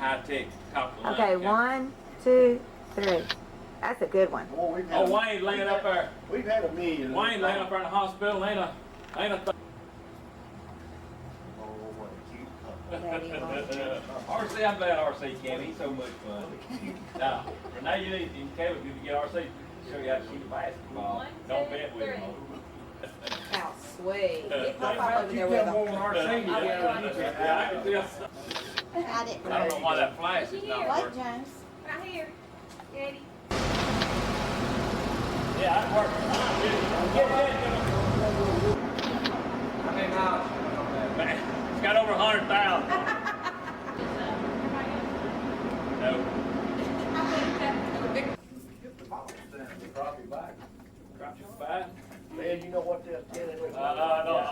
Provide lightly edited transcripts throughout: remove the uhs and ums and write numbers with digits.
high-tech top of the line. Okay, 1, 2, 3. That's a good one. Oh, Wayne laying up there. We've had a million. Wayne laying up there in the hospital. Ain't a RC, I'm glad RC came. He's so much fun. Now, Renee, you need, and Caleb, you get RC, show you how to shoot a basketball. Don't bet with him. How sweet. Get I Papa over there with them. Yeah, I can tell. I didn't. I don't know why that flash is not What, working. James? Right here, Daddy. Yeah, I work. How many miles you went on that? Man, it's got over 100,000. No. Get the box down, drop your back. Drop your back. Man, you know what they're telling us? I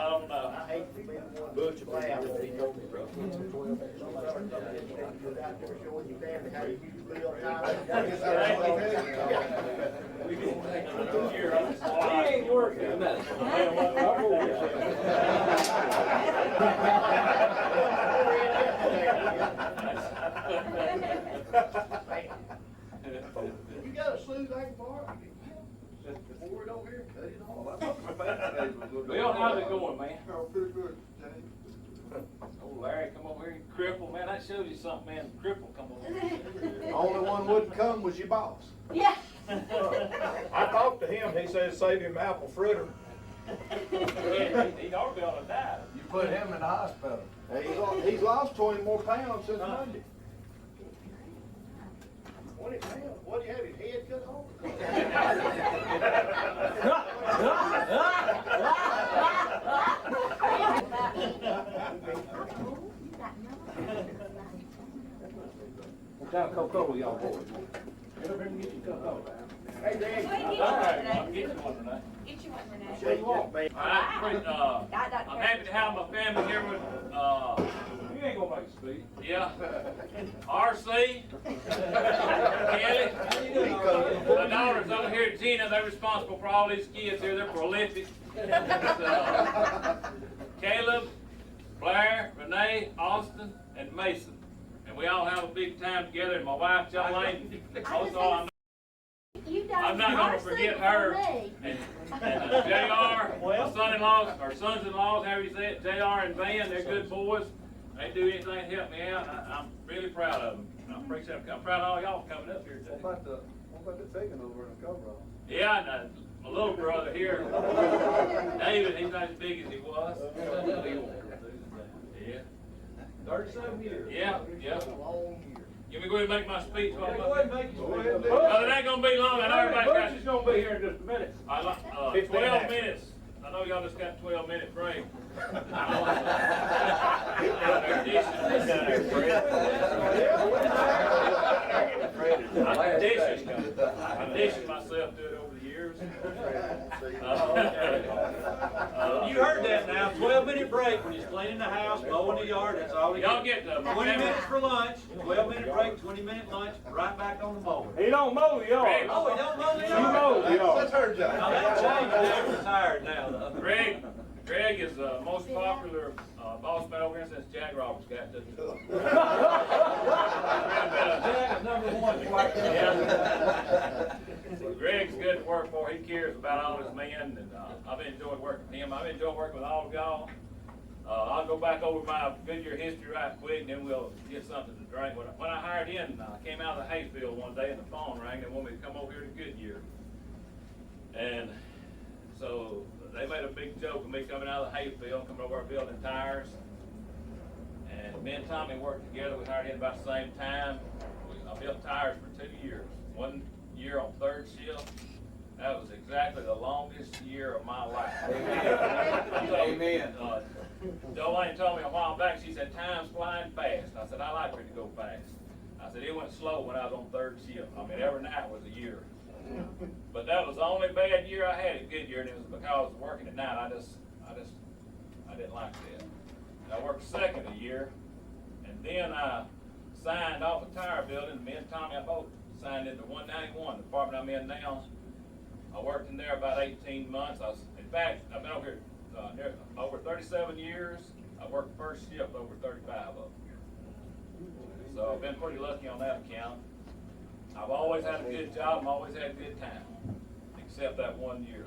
don't know. I hate to be the one to laugh when he told me, bro. Out there showing your family how you used to build houses. We didn't take another year on this. He ain't working. You got a suit I can borrow? Pour it over here, cut it off. Bill, how's it going, man? Oh, pretty good, James. Oh, Larry, come over here and cripple, man. That shows you something, man. Cripple, come over here. Only one wouldn't come was your boss. Yeah. I talked to him, he said save him apple fritter. He'd ought to be able to die. You put him in the hospital. He's lost 20 more pounds since Monday. 20 pounds? What, do you have his head cut off? What kind of cocoa y'all boys? Hey, Dad. I'll get you one tonight. Get you one, Renee. Shake this man. All right, I'm happy to have my family here with, You ain't gonna make a speech. yeah, RC, Kelly, my daughters over here at Gina, they're responsible for all these kids here, they're prolific. Caleb, Blair, Renee, Austin, and Mason. And we all have a big time together, and my wife, Jolene, also, I'm not gonna forget her. And JR, my son-in-laws, or sons-in-laws, however you say it, JR and Van, they're good boys. They do anything to help me out. I'm really proud of them. I appreciate it. I'm proud of all y'all coming up here today. What about the taking over in the cover? Yeah, and my little brother here, David, he's not as big as he was. Yeah. 37 years. Yeah, yeah. Give me go ahead and make my speech. Yeah, go ahead and make your speech. Well, it ain't gonna be long. I know everybody got. Butch is gonna be here in just a minute. 12 minutes. I know y'all just got 12-minute break. I conditioned myself to it over the years. You heard that now, 12-minute break when you're cleaning the house, mowing the yard, that's all you Y'all get. get 20 minutes for lunch, 12-minute break, 20-minute lunch, right back on the mower. He don't mow the yard. Oh, he don't mow the You yard? mow the yard. That's her job. Now, that changed, they're retired now, though. Greg is the most popular boss man over here since Jack Roberts got to. Jack is number one. Yeah. Greg's good to work for. He cares about all his men, and I've enjoyed working with him. I've enjoyed working with all of y'all. I'll go back over my Goodyear history right quick, and then we'll get something to drink. When I hired in, I came out of the hayfield one day, and the phone rang. They wanted me to come over here to Goodyear, and so they made a big joke of me coming out of the hayfield, coming over building tires. And me and Tommy worked together. We hired in about the same time. I built tires for 2 years. 1 year on third shift. That was exactly the longest year of my life. Amen. Jolene told me a while back, she said, time's flying fast. I said, I like for it to go fast. I said, it went slow when I was on third shift. I mean, every night was a year. But that was the only bad year I had at Goodyear, and it was because I was working at night. I didn't like that. I worked second a year, and then I signed off a tire building. Me and Tommy, I both signed into 191, the department I'm in now. I worked in there about 18 months. In fact, I've been over here over 37 years. I worked first shift over 35 of them. So been pretty lucky on that account. I've always had a good job, and always had a good time, except that one year.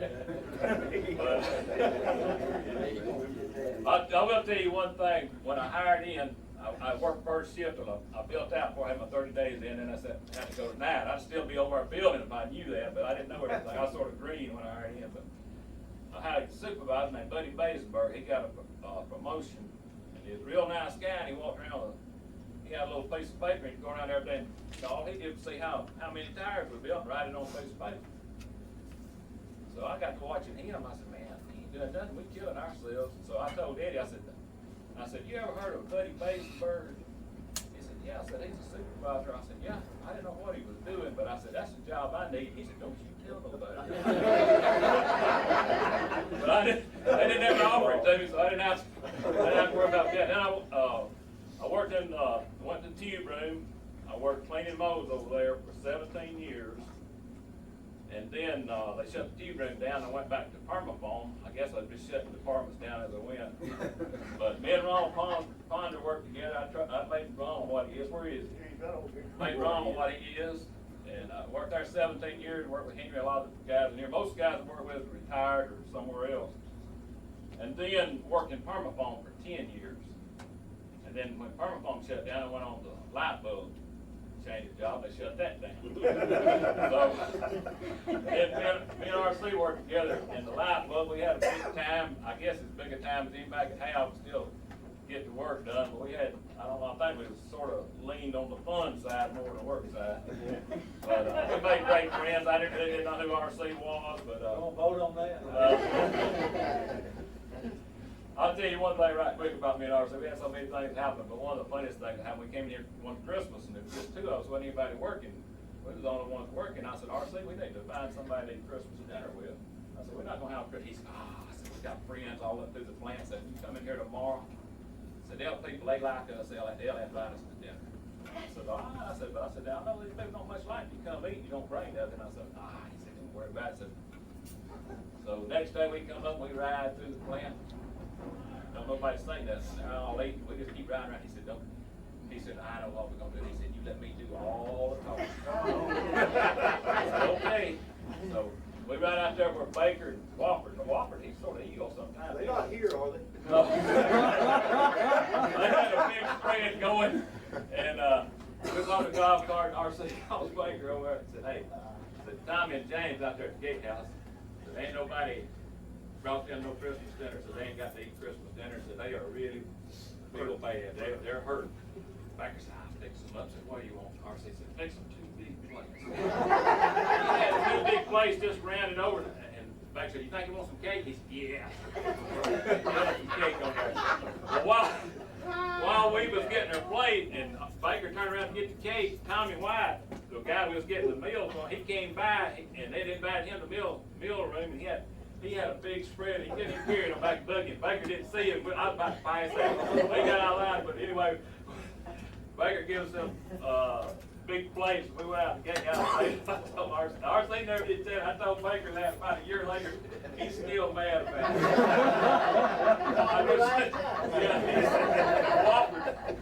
But I will tell you one thing, when I hired in, I worked first shift, and I built out before I had my 30 days in, and I said, I had to go tonight. I'd still be over our building if I knew that, but I didn't know everything. I was sort of green when I hired in, but I had a supervisor named Buddy Basenberg. He got a promotion, and he was a real nice guy, and he walked around he had a little piece of paper, and he'd go around every day, and all he did was see how many tires were built and write it on a piece of paper. So I got to watching him. I said, man, he ain't doing nothing. We killing ourselves. So I told Eddie, I said, you ever heard of Buddy Basenberg? He said, yeah. I said, he's a supervisor. I said, yeah. I didn't know what he was doing, but I said, that's the job I need. He said, don't you tell nobody. But they didn't ever offer it to me, so I didn't have to worry about that. Then I worked went to the tube room. I worked cleaning mows over there for 17 years. And then they shut the tube room down and I went back to permafoam. I guess I'd just shutting departments down as I went. But me and Ronald Ponder worked together. I made Ronald what he is. Where he is? Made Ronald what he is. And I worked there 17 years and worked with Henry. A lot of the guys in here, most guys I worked with are retired or somewhere else. And then worked in permafoam for 10 years. And then when permafoam shut down, I went on the light bulb. Changed the job, they shut that down. So, me and RC worked together in the light bulb. We had a big time, I guess as big a time as anybody could have, still get the work done. But we had, I don't know, I think we was sort of leaned on the fun side more than the work side. But we made great friends. I didn't know who RC was, but Don't vote on that. I'll tell you one thing right quick about me and RC. We had so many things happen, but one of the funniest things that happened, we came in here one Christmas, and it was just two of us, wasn't anybody working. We was the only ones working. I said, RC, we need to find somebody to eat Christmas dinner with. I said, we're not gonna have a Christmas. He said, I said, we got friends all up through the plant. I said, you come in here tomorrow. I said, they'll people, they like us, they'll invite us to dinner. I said, I said, I know these people don't much like you come eat, you don't bring nothing. I said, he said, don't worry about it. So next day we come up, we ride through the plant. Don't nobody say nothing. They're all eating. We just keep riding around. He said, don't. He said, I know what we're gonna do. He said, you let me do all the talking. I said, okay. So we ride out there where Baker and Wofford. And Wofford, he's sort of ego sometimes. They're not here, are they? No. They had a big spread going, and we was on the golf cart. And RC calls Baker over there and said, hey, said, Tommy and James out there at the gatehouse. Said, ain't nobody brought them no Christmas dinner, so they ain't got to eat Christmas dinner, so they are really real bad. They're hurt. Baker said, I'll fix them up. I said, what do you want? RC said, fix them 2 big plates. He had 2 big plates just rounded over. And Baker said, you think you want some cake? He said, yeah. Some cake on there. Well, while we was getting our plate, and Baker turned around to get the cake, Tommy White, the guy we was getting the meal from, he came by, and they invited him to the meal room, and he had a big spread. He couldn't even carry it on back buggy. Baker didn't see him. I was about to pass out. They got out loud, but anyway, Baker gives them big plates. We went out and got out. I told RC never did tell. I told Baker that about a year later. He's still mad about it.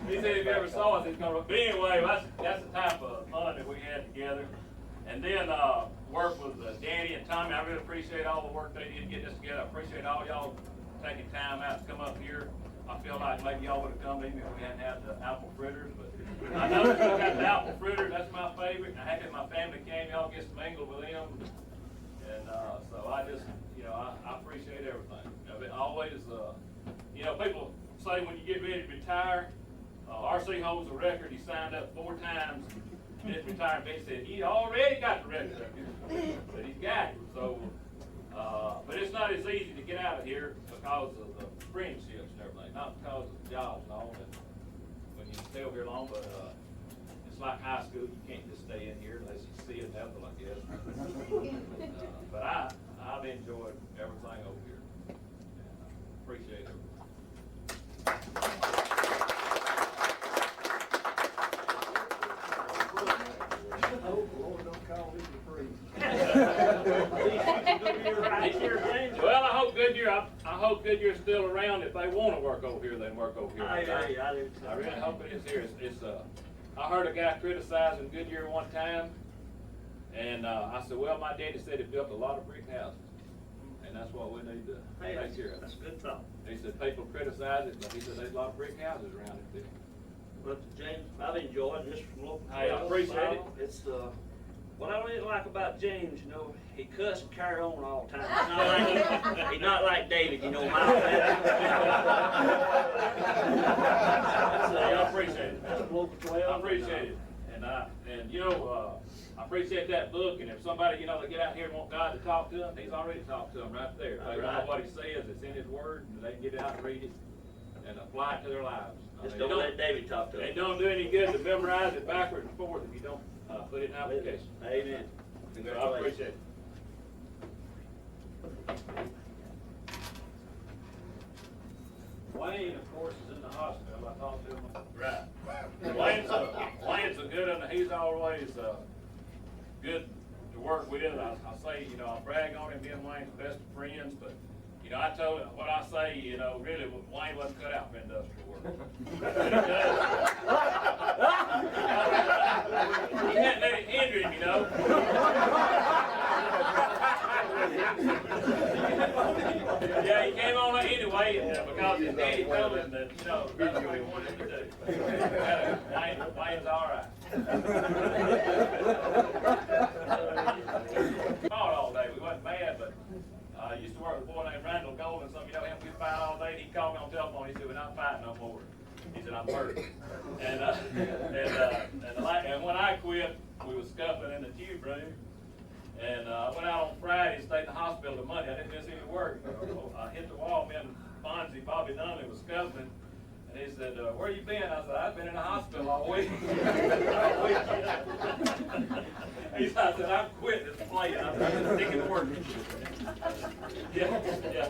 He said if he ever saw us, he's gonna. But anyway, that's the type of fun that we had together. And then work with Danny and Tommy. I really appreciate all the work they did getting this together. I appreciate all y'all taking time out to come up here. I feel like maybe y'all would have come even if we hadn't had the apple fritters, but I know we got the apple fritters. That's my favorite. I had my family came, y'all get to mingle with them, and so I just, I appreciate everything. It always, people say when you get ready to retire, RC holds a record. He signed up 4 times. His retirement, he said he already got the record, but he's got it. So, but it's not as easy to get out of here because of the friendships and everything, not because of the jobs and all that. When you stay over here long, but it's like high school. You can't just stay in here unless you see it happen, I guess. But I've enjoyed everything over here. And appreciate it. Oh, Lord, don't call me for free. Well, I hope Goodyear's still around. If they want to work over here, they can work over here. I do. I really hope it is here. I heard a guy criticizing Goodyear one time, and I said, well, my daddy said he built a lot of brick houses, and that's what we need to Hey, take care of. that's a good thought. He said, people criticize it, but he said, there's a lot of brick houses around it too. But James, I've enjoyed this from local. Hey, I appreciate it. It's, what I really like about James, you know, he cuss and carry on all the time. He's not like David, you know, my. Hey, I appreciate it. That's local 12. I appreciate it, and you know, I appreciate that book, and if somebody, you know, they get out here and want God to talk to them, he's already talked to them right there. They know what he says, it's in his word, and they can get out and read it and apply it to their lives. Just don't let David talk to him. It don't do any good to memorize it backwards and forwards if you don't, put it in application. Amen. So I appreciate it. Wayne, of course, is in the hospital. I talked to him. Right. Wayne's a good one. He's always good to work with. I say, you know, I brag on him being Wayne's best of friends, but, you know, I told him what I say, you know, really, Wayne wasn't cut out for industrial work. He hadn't let it hinder him, you know. Yeah, he came on anyway, because his daddy told him that, you know, that's what he wanted to do. Wayne's all right. Fought all day, we wasn't mad, but I used to work with a boy named Randall Golden, some of you know him, we fight all day, and he'd call me on the telephone, he said, we're not fighting no more. He said, I'm hurt. And when I quit, we was scuffling in the tube room. And I went out on Friday, stayed in the hospital till Monday. I didn't miss any work. I hit the wall, me and Fonzie, Bobby Nunley was scuffling. And he said, where you been? I said, I've been in the hospital all week. He said, I said, I'm quitting this place. I'm sticking to work. Yeah, yeah.